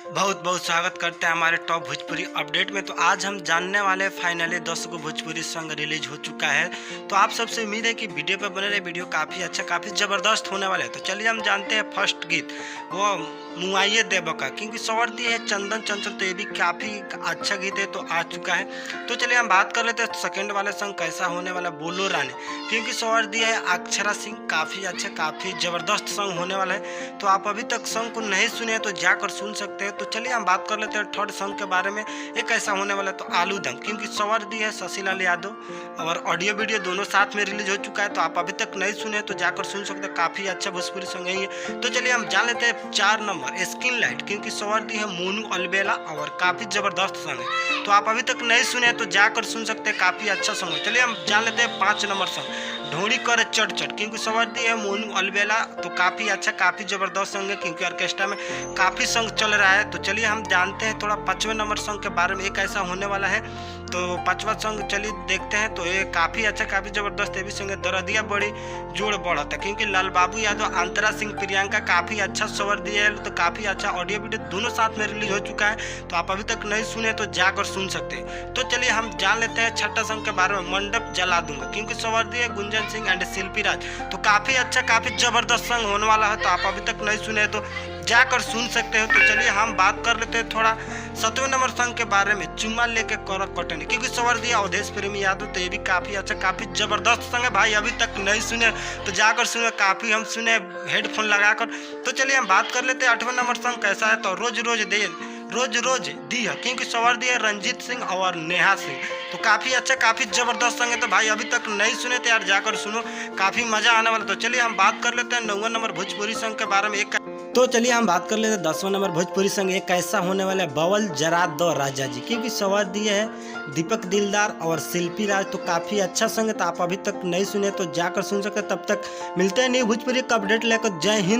बहुत बहुत स्वागत करते हैं हमारे टॉप भोजपुरी अपडेट में। तो आज हम जानने वाले हैं फाइनली 10 को भोजपुरी सॉन्ग रिलीज हो चुका है। तो आप सबसे उम्मीद है कि वीडियो पर बने रहे, वीडियो काफ़ी अच्छा काफ़ी ज़बरदस्त होने वाला है। तो चलिए हम जानते हैं फर्स्ट गीत वो मुआइये देव का, क्योंकि स्वर दिए है चंदन चंचल, तो ये भी काफ़ी अच्छा गीत है तो आ चुका है। तो चलिए हम बात कर लेते हैं सेकेंड वाले सॉन्ग कैसा होने वाला, बोलो रानी, क्योंकि स्वर दिया है अक्षरा सिंह, काफ़ी अच्छा काफ़ी ज़बरदस्त सॉन्ग होने वाला है। तो आप अभी तक सॉन्ग को नहीं सुने हैं तो जाकर सुन सकते हैं। तो चलिए हम बात कर लेते हैं थर्ड सॉन्ग के बारे में, ये कैसा होने वाला है। तो आलू दम, क्योंकि स्वर दी है शशिलाल यादव और ऑडियो वीडियो दोनों साथ में रिलीज हो चुका है। तो आप अभी तक नहीं सुने तो जाकर सुन सकते हैं, काफ़ी अच्छा भोजपुरी सॉन्ग है ये। तो चलिए हम जान लेते हैं 4 नंबर स्किन लाइट, क्योंकि स्वर दी है मोनू अलबेला और काफ़ी ज़बरदस्त सॉन्ग है। तो आप अभी तक नहीं सुने तो जाकर सुन सकते हैं, काफ़ी अच्छा सॉन्ग है। चलिए हम जान लेते हैं 5 नंबर सॉन्ग ढोड़ी कर चट चट, क्योंकि स्वर दी है मोनू अलबेला, तो काफ़ी अच्छा काफ़ी ज़बरदस्त सॉन्ग है, क्योंकि ऑर्केस्ट्रा में काफ़ी सॉन्ग चल रहा है। तो चलिए हम जानते हैं थोड़ा 5वें नंबर सॉन्ग के बारे में, एक ऐसा होने वाला है। तो 5वां सॉन्ग चलिए देखते हैं। तो ये काफ़ी अच्छा काफ़ी ज़बरदस्त ये भी सॉन्ग है, दरदिया बड़ी जोड़ बढ़ा था, क्योंकि लाल बाबू यादव, अंतरा सिंह, प्रियंका काफ़ी अच्छा स्वर दिया है। तो काफ़ी अच्छा ऑडियो वीडियो दोनों साथ में रिलीज हो चुका है। तो आप अभी तक नहीं सुने तो जाकर सुन सकते हैं। तो चलिए हम जान लेते हैं छठा सॉन्ग के बारे में, मंडप जला दूंगा, क्योंकि स्वर दिए गुंजन सिंह एंड शिल्पी राज, तो काफ़ी अच्छा काफ़ी ज़बरदस्त सॉन्ग होने वाला है। तो आप अभी तक नहीं सुने तो जाकर सुन सकते हो। तो चलिए हम बात कर लेते हैं थोड़ा 7वें नंबर सॉन्ग के बारे में, चुम्मा लेके कर कटनी, क्योंकि स्वर दिया अवधेश प्रेमी यादव, तो ये भी काफ़ी अच्छा काफ़ी ज़बरदस्त सॉन्ग है। भाई अभी तक नहीं सुने तो जाकर सुने, काफ़ी हम सुने हेडफोन लगाकर। तो चलिए हम बात कर लेते हैं 8वें नंबर सॉन्ग कैसा है। तो रोज रोज दे रोज रोज दी है, क्योंकि स्वर दिया रंजीत सिंह और नेहा सिंह, तो काफ़ी अच्छा काफ़ी ज़बरदस्त सॉन्ग है। तो भाई अभी तक नहीं सुने तो यार जाकर सुनो, काफ़ी मज़ा आने वाला। तो चलिए हम बात कर लेते हैं 9वें नंबर भोजपुरी सॉन्ग के बारे में। एक तो चलिए हम बात कर लेते हैं 10वां नंबर भोजपुरी सॉन्ग, एक कैसा होने वाला है, बवल जरा दो राजा जी, क्योंकि स्वर दिए है दीपक दिलदार और शिल्पी राज, तो काफ़ी अच्छा सॉन्ग है। तो आप अभी तक नहीं सुने तो जाकर सुन सकते। तब तक मिलते हैं न्यू भोजपुरी का अपडेट लेकर। जय हिंद।